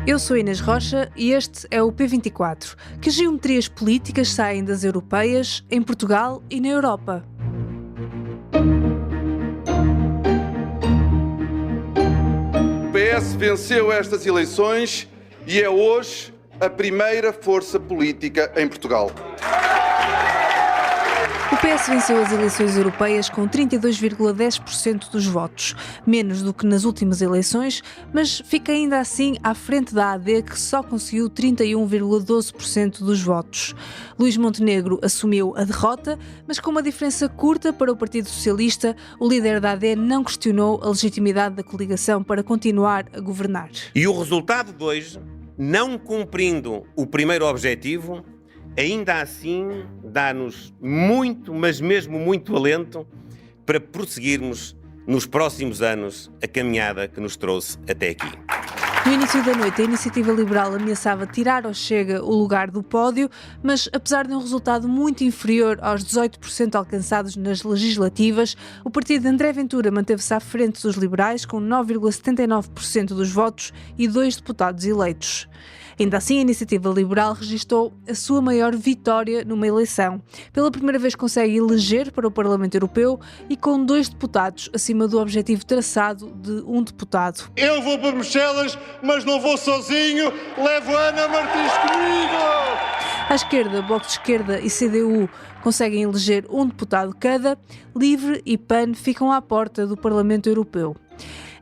Eu sou Inês Rocha e este é o P24. Que geometrias políticas saem das europeias, em Portugal e na Europa? O PS venceu estas eleições e é hoje a primeira força política em Portugal. O PS venceu as eleições europeias com 32,10% dos votos, menos do que nas últimas eleições, mas fica ainda assim à frente da AD, que só conseguiu 31,12% dos votos. Luís Montenegro assumiu a derrota, mas com uma diferença curta para o Partido Socialista, o líder da AD não questionou a legitimidade da coligação para continuar a governar. E o resultado de hoje, não cumprindo o primeiro objetivo, ainda assim dá-nos muito, mas mesmo muito alento para prosseguirmos nos próximos anos a caminhada que nos trouxe até aqui. No início da noite, a Iniciativa Liberal ameaçava tirar ao Chega o lugar do pódio, mas apesar de um resultado muito inferior aos 18% alcançados nas legislativas, o partido de André Ventura manteve-se à frente dos liberais com 9,79% dos votos e 2 deputados eleitos. Ainda assim, a Iniciativa Liberal registou a sua maior vitória numa eleição. Pela primeira vez consegue eleger para o Parlamento Europeu e com 2 deputados, acima do objetivo traçado de 1 deputado. Eu vou para Bruxelas, mas não vou sozinho, levo a Ana Martins comigo! À esquerda, Bloco de Esquerda e CDU conseguem eleger 1 deputado cada, Livre e PAN ficam à porta do Parlamento Europeu.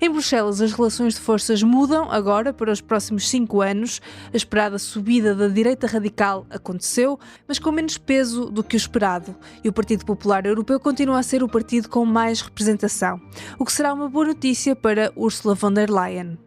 Em Bruxelas, as relações de forças mudam agora para os próximos 5 anos. A esperada subida da direita radical aconteceu, mas com menos peso do que o esperado. E o Partido Popular Europeu continua a ser o partido com mais representação, o que será uma boa notícia para Ursula von der Leyen.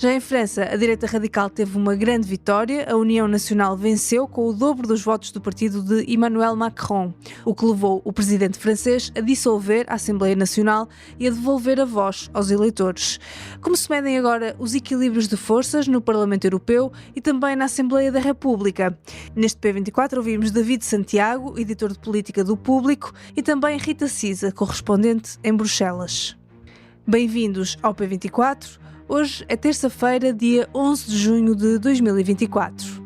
Já em França, a direita radical teve uma grande vitória. A União Nacional venceu com o dobro dos votos do partido de Emmanuel Macron, o que levou o presidente francês a dissolver a Assembleia Nacional e a devolver a voz aos eleitores. Como se medem agora os equilíbrios de forças no Parlamento Europeu e também na Assembleia da República? Neste P24 ouvimos David Santiago, editor de política do Público, e também Rita Cisa, correspondente em Bruxelas. Bem-vindos ao P24. Hoje é terça-feira, dia 11 de junho de 2024.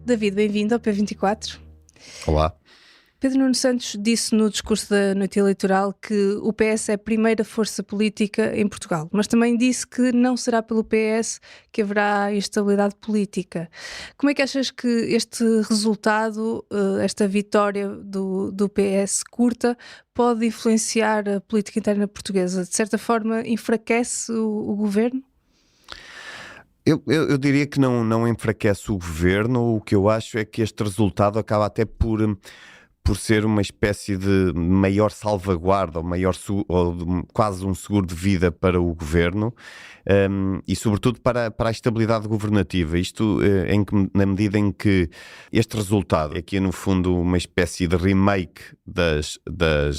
David, bem-vindo ao P24. Olá. Pedro Nuno Santos disse no discurso da noite eleitoral que o PS é a primeira força política em Portugal, mas também disse que não será pelo PS que haverá instabilidade política. Como é que achas que este resultado, esta vitória do PS curta, pode influenciar a política interna portuguesa? De certa forma, enfraquece o governo? Eu diria que não enfraquece o governo. O que eu acho é que este resultado acaba até por ser uma espécie de maior salvaguarda, ou quase um seguro de vida para o governo, e sobretudo para a estabilidade governativa. Isto na medida em que este resultado é aqui no fundo uma espécie de remake das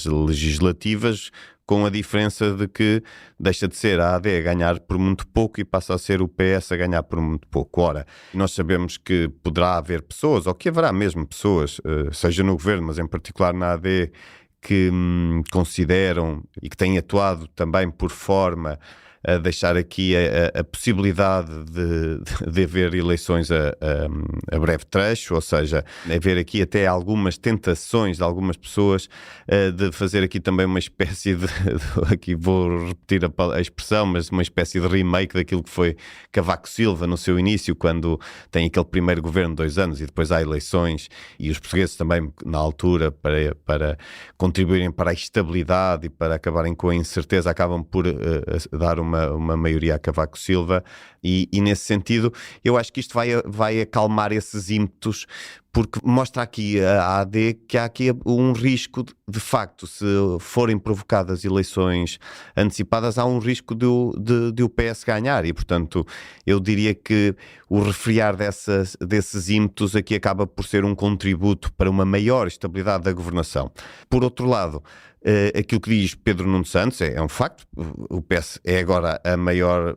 legislativas, com a diferença de que deixa de ser a AD a ganhar por muito pouco e passa a ser o PS a ganhar por muito pouco. Ora, nós sabemos que poderá haver pessoas, ou que haverá mesmo pessoas, seja no governo, mas em particular na AD, que consideram e que têm atuado também por forma a deixar aqui a possibilidade de haver eleições a breve trecho, ou seja, haver aqui até algumas tentações de algumas pessoas de fazer aqui também uma espécie aqui vou repetir a expressão, mas uma espécie de remake daquilo que foi Cavaco Silva no seu início, quando tem aquele primeiro governo de 2 anos e depois há eleições, e os portugueses também na altura para contribuírem para a estabilidade e para acabarem com a incerteza acabam por dar uma maioria a Cavaco Silva, e nesse sentido eu acho que isto vai acalmar esses ímpetos, porque mostra aqui a AD que há aqui um risco, de facto, se forem provocadas eleições antecipadas, há um risco de o PS ganhar, e portanto eu diria que o refriar desses ímpetos aqui acaba por ser um contributo para uma maior estabilidade da governação. Por outro lado, aquilo que diz Pedro Nuno Santos é um facto. O PS é agora a maior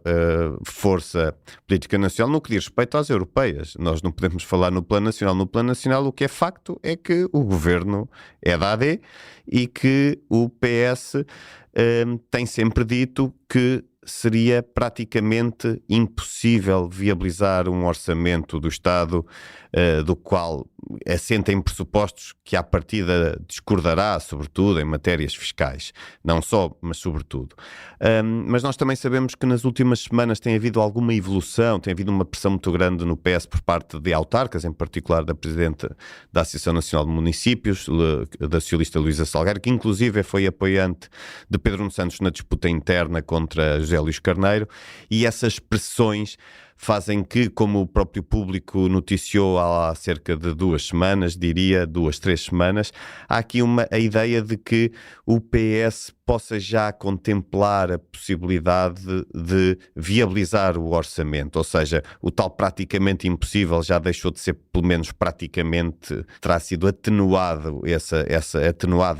força política nacional no que diz respeito às europeias. Nós não podemos falar no plano nacional. No plano nacional, o que é facto é que o governo é da AD e que o PS tem sempre dito que seria praticamente impossível viabilizar um orçamento do Estado do qual assenta em pressupostos que à partida discordará, sobretudo em matérias fiscais. Não só, mas sobretudo. Mas nós também sabemos que nas últimas semanas tem havido alguma evolução, tem havido uma pressão muito grande no PS por parte de autarcas, em particular da Presidente da Associação Nacional de Municípios, da socialista Luísa Salgueiro, que inclusive foi apoiante de Pedro Nuno Santos na disputa interna contra José Luís Carneiro, e essas pressões fazem que, como o próprio público noticiou há cerca de 2 semanas, diria 2-3 semanas, há aqui a ideia de que o PS possa já contemplar a possibilidade de viabilizar o orçamento, ou seja, o tal praticamente impossível já deixou de ser, pelo menos praticamente, terá sido atenuada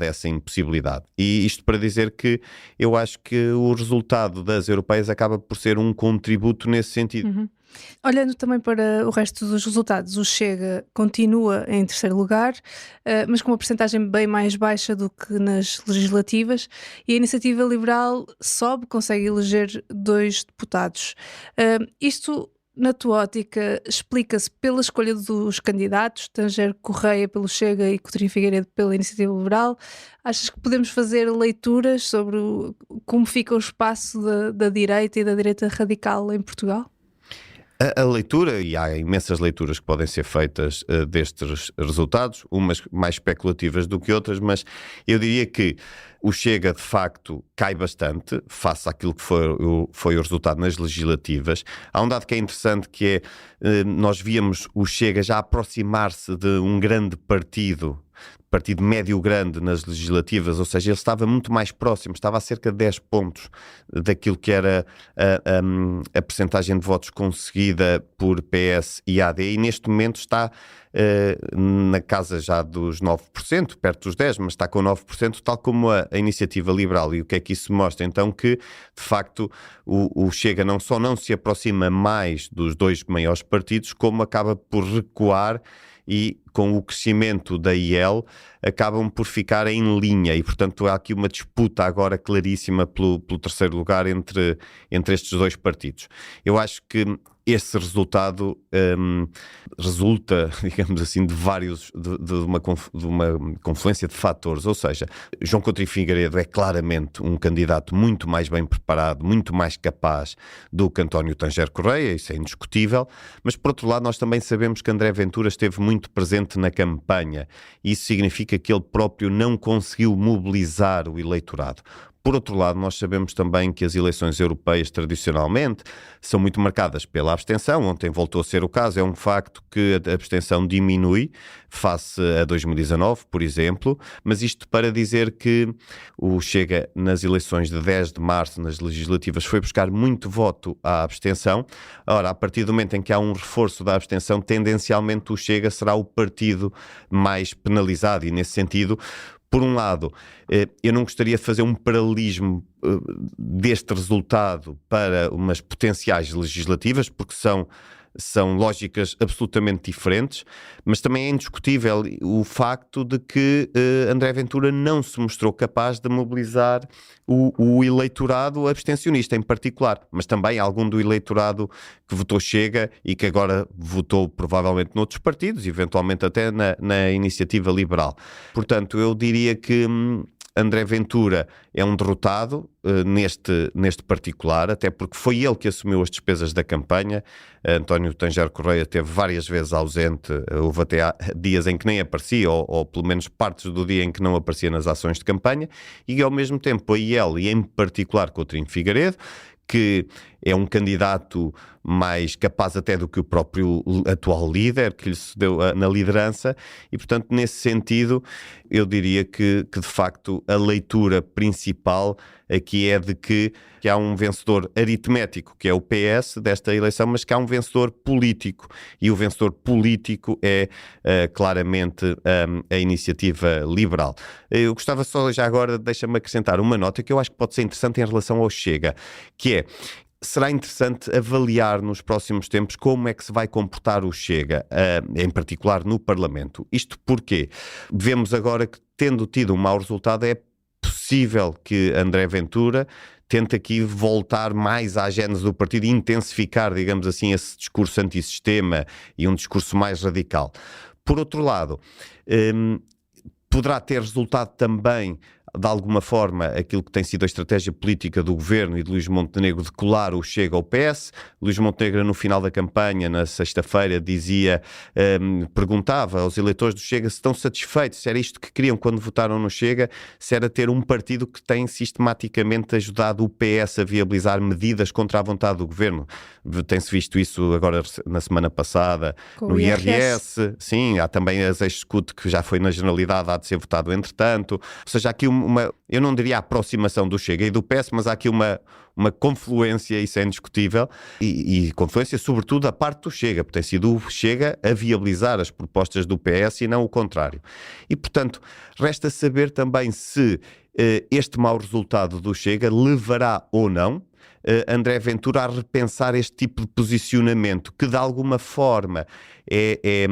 essa impossibilidade. E isto para dizer que eu acho que o resultado das europeias acaba por ser um contributo nesse sentido. Uhum. Olhando também para o resto dos resultados, o Chega continua em terceiro lugar, mas com uma percentagem bem mais baixa do que nas legislativas, e a Iniciativa Liberal sobe, consegue eleger 2 deputados. Isto, na tua ótica, explica-se pela escolha dos candidatos, Tanger Correia pelo Chega e Coutinho Figueiredo pela Iniciativa Liberal? Achas que podemos fazer leituras sobre como fica o espaço da direita e da direita radical em Portugal? A leitura, e há imensas leituras que podem ser feitas destes resultados, umas mais especulativas do que outras, mas eu diria que o Chega, de facto, cai bastante face àquilo que foi o resultado nas legislativas. Há um dado que é interessante, que é, nós víamos o Chega já aproximar-se de um grande partido médio-grande nas legislativas, ou seja, ele estava muito mais próximo, estava a cerca de 10 pontos daquilo que era a percentagem de votos conseguida por PS e AD, e neste momento está na casa já dos 9%, perto dos 10%, mas está com 9%, tal como a Iniciativa Liberal. E o que é que isso mostra? Então que, de facto, o Chega não só não se aproxima mais dos 2 maiores partidos, como acaba por recuar, e com o crescimento da IEL acabam por ficar em linha, e portanto há aqui uma disputa agora claríssima pelo terceiro lugar entre estes 2 partidos. Eu acho que esse resultado resulta, digamos assim, de uma confluência de fatores, ou seja, João Coutinho Figueiredo é claramente um candidato muito mais bem preparado, muito mais capaz do que António Tanger Correia, isso é indiscutível, mas por outro lado nós também sabemos que André Ventura esteve muito presente na campanha, e isso significa que ele próprio não conseguiu mobilizar o eleitorado. Por outro lado, nós sabemos também que as eleições europeias, tradicionalmente, são muito marcadas pela abstenção. Ontem voltou a ser o caso. É um facto que a abstenção diminui face a 2019, por exemplo, mas isto para dizer que o Chega, nas eleições de 10 de março, nas legislativas, foi buscar muito voto à abstenção. Ora, a partir do momento em que há um reforço da abstenção, tendencialmente o Chega será o partido mais penalizado, e nesse sentido, por um lado, eu não gostaria de fazer um paralelismo deste resultado para umas potenciais legislativas, porque são lógicas absolutamente diferentes, mas também é indiscutível o facto de que André Ventura não se mostrou capaz de mobilizar o eleitorado abstencionista em particular, mas também algum do eleitorado que votou Chega e que agora votou provavelmente noutros partidos, eventualmente até na Iniciativa Liberal. Portanto, eu diria que André Ventura é um derrotado neste particular, até porque foi ele que assumiu as despesas da campanha. António Tanger Correia esteve várias vezes ausente, houve até dias em que nem aparecia, ou pelo menos partes do dia em que não aparecia nas ações de campanha, e ao mesmo tempo a IEL, e em particular Coutinho Figueiredo, que é um candidato mais capaz até do que o próprio atual líder, que lhe cedeu na liderança, e portanto nesse sentido eu diria que de facto a leitura principal aqui é de que há um vencedor aritmético, que é o PS desta eleição, mas que há um vencedor político, e o vencedor político é claramente a Iniciativa Liberal. Eu gostava só já agora, deixa-me acrescentar uma nota que eu acho que pode ser interessante em relação ao Chega, que é: será interessante avaliar nos próximos tempos como é que se vai comportar o Chega, em particular no Parlamento. Isto porque vemos agora que, tendo tido um mau resultado, é possível que André Ventura tente aqui voltar mais à gênese do partido e intensificar, digamos assim, esse discurso antissistema e um discurso mais radical. Por outro lado, poderá ter resultado também, de alguma forma, aquilo que tem sido a estratégia política do governo e de Luís Montenegro de colar o Chega ao PS. Luís Montenegro, no final da campanha, na sexta-feira, perguntava aos eleitores do Chega se estão satisfeitos, se era isto que queriam quando votaram no Chega, se era ter um partido que tem sistematicamente ajudado o PS a viabilizar medidas contra a vontade do governo. Tem-se visto isso agora na semana passada no IRS. Sim, há também as ex-SCUT, que já foi na Generalidade, há de ser votado entretanto. Ou seja, há aqui eu não diria aproximação do Chega e do PS, mas há aqui uma confluência, isso é indiscutível, e confluência sobretudo da parte do Chega, porque tem sido o Chega a viabilizar as propostas do PS e não o contrário. E, portanto, resta saber também se este mau resultado do Chega levará ou não André Ventura a repensar este tipo de posicionamento, que de alguma forma é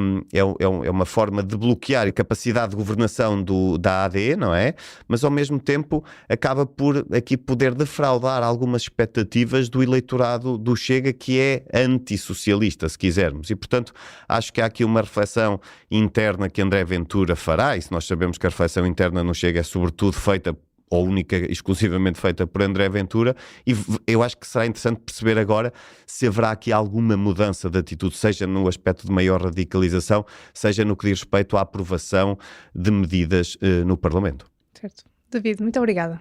uma forma de bloquear a capacidade de governação da AD, não é? Mas ao mesmo tempo acaba por aqui poder defraudar algumas expectativas do eleitorado do Chega, que é antissocialista, se quisermos. E, portanto, acho que há aqui uma reflexão interna que André Ventura fará, e se nós sabemos que a reflexão interna no Chega é sobretudo feita ou única, exclusivamente feita por André Ventura, e eu acho que será interessante perceber agora se haverá aqui alguma mudança de atitude, seja no aspecto de maior radicalização, seja no que diz respeito à aprovação de medidas no Parlamento. Certo. David, muito obrigada.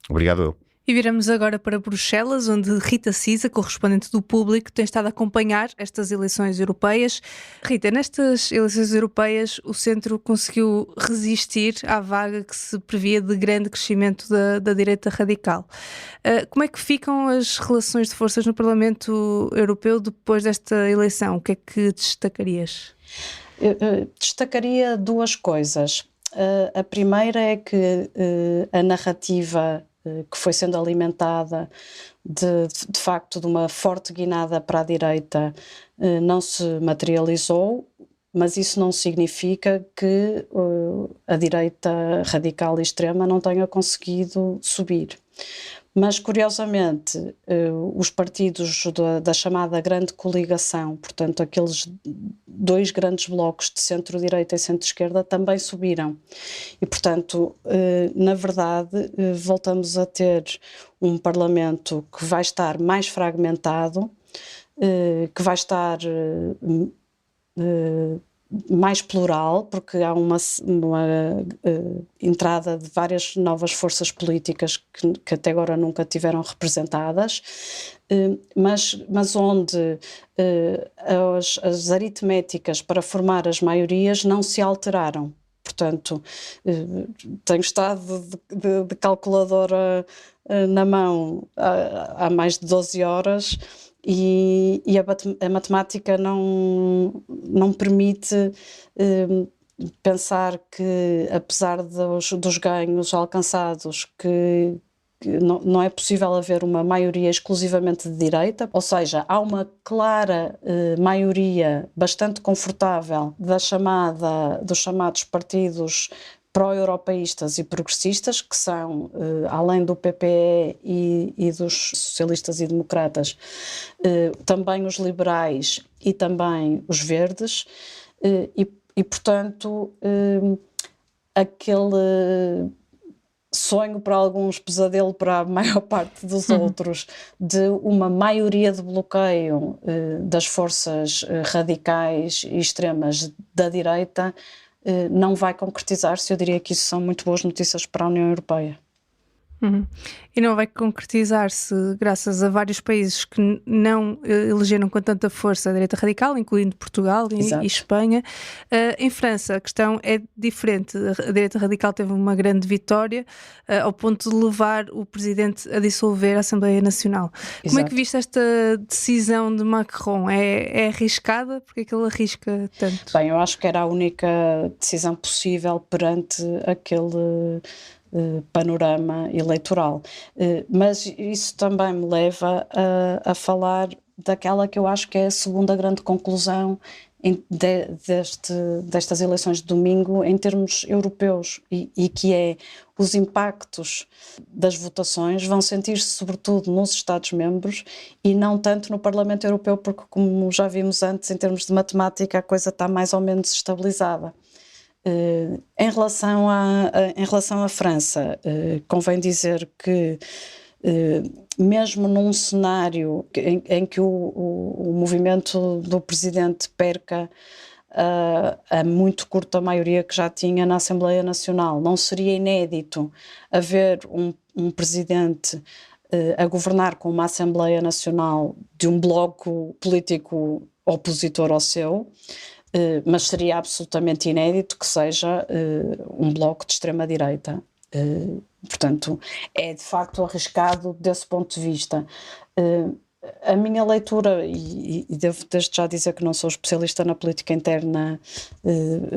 Obrigado eu. E viramos agora para Bruxelas, onde Rita Cisa, correspondente do Público, tem estado a acompanhar estas eleições europeias. Rita, nestas eleições europeias o Centro conseguiu resistir à vaga que se previa de grande crescimento da direita radical. Como é que ficam as relações de forças no Parlamento Europeu depois desta eleição? O que é que destacarias? Eu destacaria duas coisas. A primeira é que a narrativa que foi sendo alimentada de facto de uma forte guinada para a direita não se materializou, mas isso não significa que a direita radical e extrema não tenha conseguido subir. Mas, curiosamente, os partidos da chamada grande coligação, portanto, aqueles dois grandes blocos de centro-direita e centro-esquerda, também subiram. E, portanto, na verdade, voltamos a ter um Parlamento que vai estar mais fragmentado, que vai estar mais plural, porque há uma entrada de várias novas forças políticas que até agora nunca tiveram representadas, mas onde as aritméticas para formar as maiorias não se alteraram. Portanto, tenho estado de calculadora na mão há mais de 12 horas e a matemática não permite pensar que, apesar dos ganhos alcançados, que não é possível haver uma maioria exclusivamente de direita, ou seja, há uma clara maioria bastante confortável dos chamados partidos pró-europeístas e progressistas, que são, além do PPE e dos socialistas e democratas, também os liberais e também os verdes, e portanto, aquele sonho para alguns, pesadelo para a maior parte dos outros, de uma maioria de bloqueio das forças radicais e extremas da direita, não vai concretizar-se. Eu diria que isso são muito boas notícias para a União Europeia. E não vai concretizar-se graças a vários países que não elegeram com tanta força a direita radical, incluindo Portugal e Espanha. Em França a questão é diferente. A direita radical teve uma grande vitória ao ponto de levar o presidente a dissolver a Assembleia Nacional. Exato. Como é que viste esta decisão de Macron? É arriscada? Porque é que ele arrisca tanto? Bem, eu acho que era a única decisão possível perante aquele panorama eleitoral, mas isso também me leva a falar daquela que eu acho que é a segunda grande conclusão destas eleições de domingo em termos europeus e que é os impactos das votações vão sentir-se sobretudo nos Estados-membros e não tanto no Parlamento Europeu, porque, como já vimos antes, em termos de matemática, a coisa está mais ou menos estabilizada. Em relação à França, convém dizer que mesmo num cenário em que o movimento do presidente perca a muito curta maioria que já tinha na Assembleia Nacional, não seria inédito haver um presidente a governar com uma Assembleia Nacional de um bloco político opositor ao seu, mas seria absolutamente inédito que seja um bloco de extrema-direita. Portanto, é de facto arriscado desse ponto de vista. A minha leitura, e devo desde já dizer que não sou especialista na política interna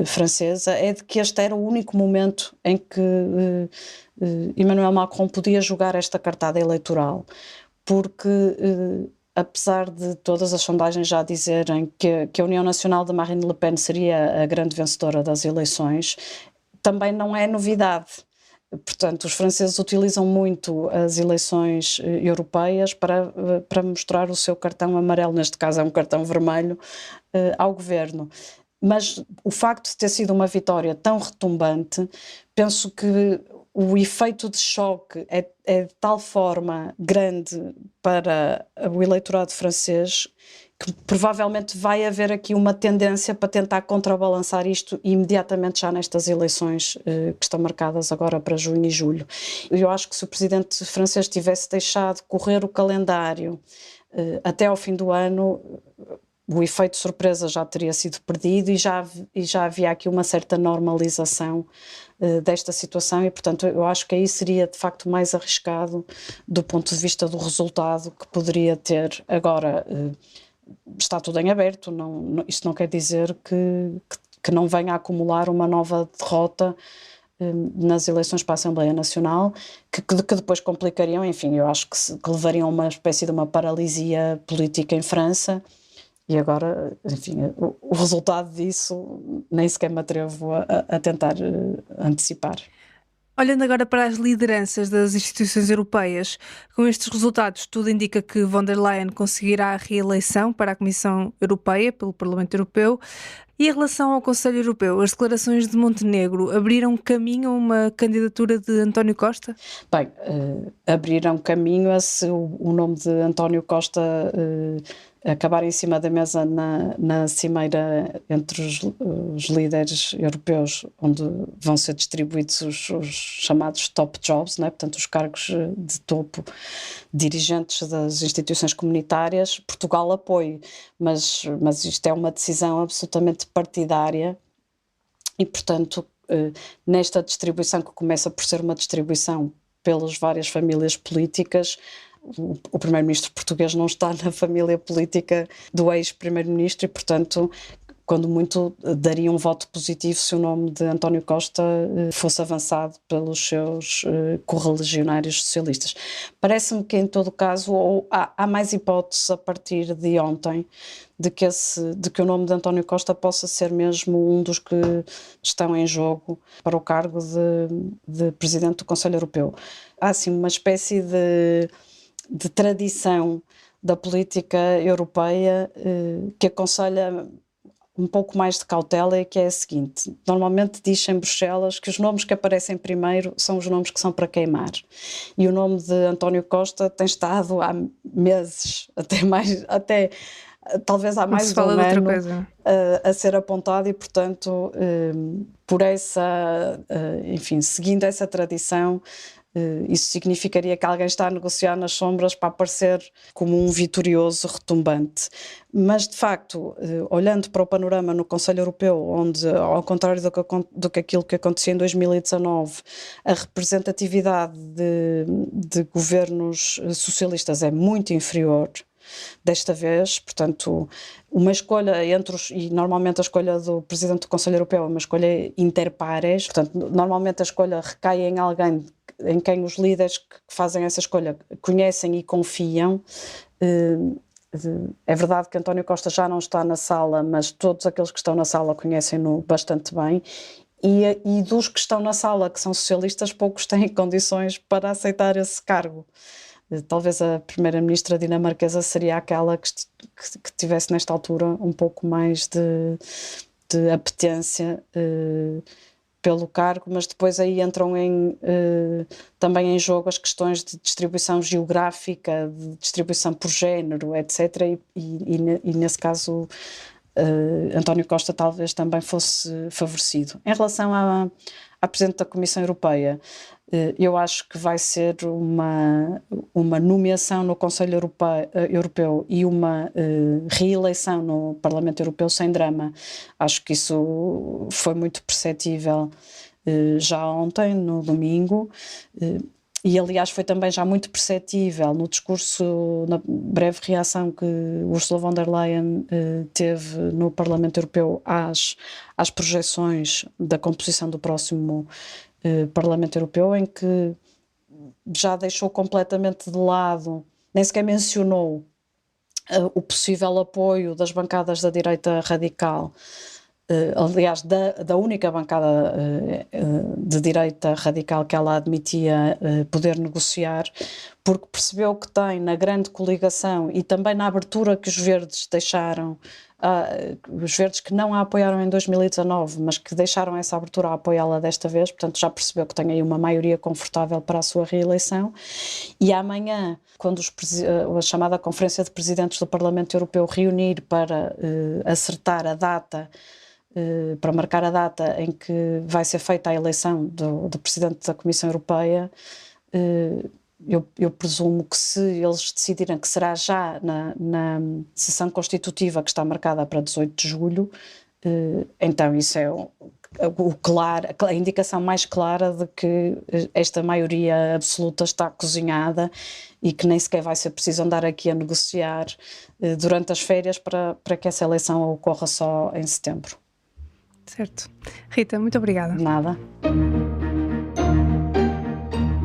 francesa, é de que este era o único momento em que Emmanuel Macron podia jogar esta cartada eleitoral, porque apesar de todas as sondagens já dizerem que a União Nacional de Marine Le Pen seria a grande vencedora das eleições, também não é novidade. Portanto, os franceses utilizam muito as eleições europeias para mostrar o seu cartão amarelo, neste caso é um cartão vermelho, ao governo. Mas o facto de ter sido uma vitória tão retumbante, penso que o efeito de choque é de tal forma grande para o eleitorado francês que provavelmente vai haver aqui uma tendência para tentar contrabalançar isto imediatamente já nestas eleições que estão marcadas agora para junho e julho. Eu acho que se o presidente francês tivesse deixado correr o calendário até ao fim do ano, o efeito de surpresa já teria sido perdido e já havia aqui uma certa normalização desta situação e, portanto, eu acho que aí seria de facto mais arriscado do ponto de vista do resultado que poderia ter. Agora, está tudo em aberto, isto não quer dizer que não venha a acumular uma nova derrota nas eleições para a Assembleia Nacional, que depois complicariam, enfim, eu acho que levariam a uma espécie de uma paralisia política em França. E agora, enfim, o resultado disso nem sequer me atrevo a tentar antecipar. Olhando agora para as lideranças das instituições europeias, com estes resultados, tudo indica que von der Leyen conseguirá a reeleição para a Comissão Europeia, pelo Parlamento Europeu. E em relação ao Conselho Europeu, as declarações de Montenegro abriram caminho a uma candidatura de António Costa? Bem, abriram caminho a se o nome de António Costa acabar em cima da mesa na cimeira entre os líderes europeus, onde vão ser distribuídos os chamados top jobs, né? Portanto, os cargos de topo, dirigentes das instituições comunitárias. Portugal apoia, mas isto é uma decisão absolutamente partidária e, portanto, nesta distribuição, que começa por ser uma distribuição pelas várias famílias políticas, o primeiro-ministro português não está na família política do ex-primeiro-ministro e, portanto, quando muito, daria um voto positivo se o nome de António Costa fosse avançado pelos seus correligionários socialistas. Parece-me que, em todo caso, há mais hipóteses a partir de ontem de que o nome de António Costa possa ser mesmo um dos que estão em jogo para o cargo de Presidente do Conselho Europeu. Há, assim, uma espécie de tradição da política europeia que aconselha um pouco mais de cautela, e que é a seguinte: normalmente diz em Bruxelas que os nomes que aparecem primeiro são os nomes que são para queimar, e o nome de António Costa tem estado há meses, até talvez há mais de um ano a ser apontado, e portanto enfim, seguindo essa tradição, isso significaria que alguém está a negociar nas sombras para aparecer como um vitorioso retumbante. Mas, de facto, olhando para o panorama no Conselho Europeu, onde, ao contrário do que aquilo que acontecia em 2019, a representatividade de governos socialistas é muito inferior desta vez, portanto, uma escolha e normalmente a escolha do Presidente do Conselho Europeu é uma escolha inter pares, portanto, normalmente a escolha recai em alguém em quem os líderes que fazem essa escolha conhecem e confiam, É verdade que António Costa já não está na sala, mas todos aqueles que estão na sala conhecem-no bastante bem. E dos que estão na sala, que são socialistas, poucos têm condições para aceitar esse cargo. Talvez a primeira-ministra dinamarquesa seria aquela que tivesse nesta altura um pouco mais de apetência pelo cargo, mas depois aí entram também em jogo as questões de distribuição geográfica, de distribuição por género, etc. E nesse caso António Costa talvez também fosse favorecido. Em relação à Presidente da Comissão Europeia, eu acho que vai ser uma nomeação no Conselho Europeu e uma reeleição no Parlamento Europeu sem drama. Acho que isso foi muito perceptível já ontem, no domingo, e aliás foi também já muito perceptível no discurso, na breve reação que Ursula von der Leyen teve no Parlamento Europeu às projeções da composição do próximo Parlamento Europeu, em que já deixou completamente de lado, nem sequer mencionou o possível apoio das bancadas da direita radical, aliás da única bancada de direita radical que ela admitia poder negociar, porque percebeu que tem na grande coligação e também na abertura que os verdes deixaram, os verdes que não a apoiaram em 2019, mas que deixaram essa abertura a apoiá-la desta vez, portanto já percebeu que tem aí uma maioria confortável para a sua reeleição. E amanhã, quando a chamada Conferência de Presidentes do Parlamento Europeu reunir para acertar a data, para marcar a data em que vai ser feita a eleição do Presidente da Comissão Europeia, eu presumo que se eles decidirem que será já na sessão constitutiva que está marcada para 18 de julho, então isso é a indicação mais clara de que esta maioria absoluta está cozinhada e que nem sequer vai ser preciso andar aqui a negociar durante as férias para que essa eleição ocorra só em setembro. Certo. Rita, muito obrigada. Nada.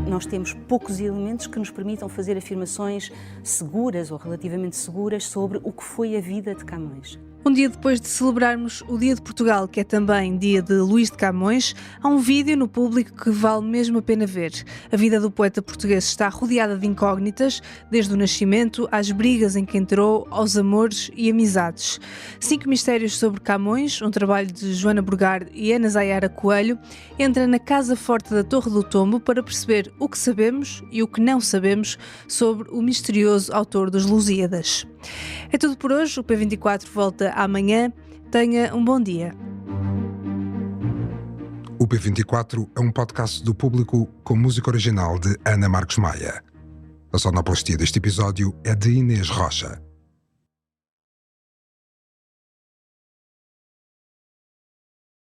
Nós temos poucos elementos que nos permitam fazer afirmações seguras ou relativamente seguras sobre o que foi a vida de Camões. Um dia depois de celebrarmos o Dia de Portugal, que é também dia de Luís de Camões, há um vídeo no público que vale mesmo a pena ver. A vida do poeta português está rodeada de incógnitas, desde o nascimento, às brigas em que entrou, aos amores e amizades. 5 mistérios sobre Camões, um trabalho de Joana Burgar e Ana Zayara Coelho, entra na Casa Forte da Torre do Tombo para perceber o que sabemos e o que não sabemos sobre o misterioso autor dos Lusíadas. É tudo por hoje, o P24 volta amanhã. Tenha um bom dia. O P24 é um podcast do Público com música original de Ana Marcos Maia. A sonoplastia deste episódio é de Inês Rocha.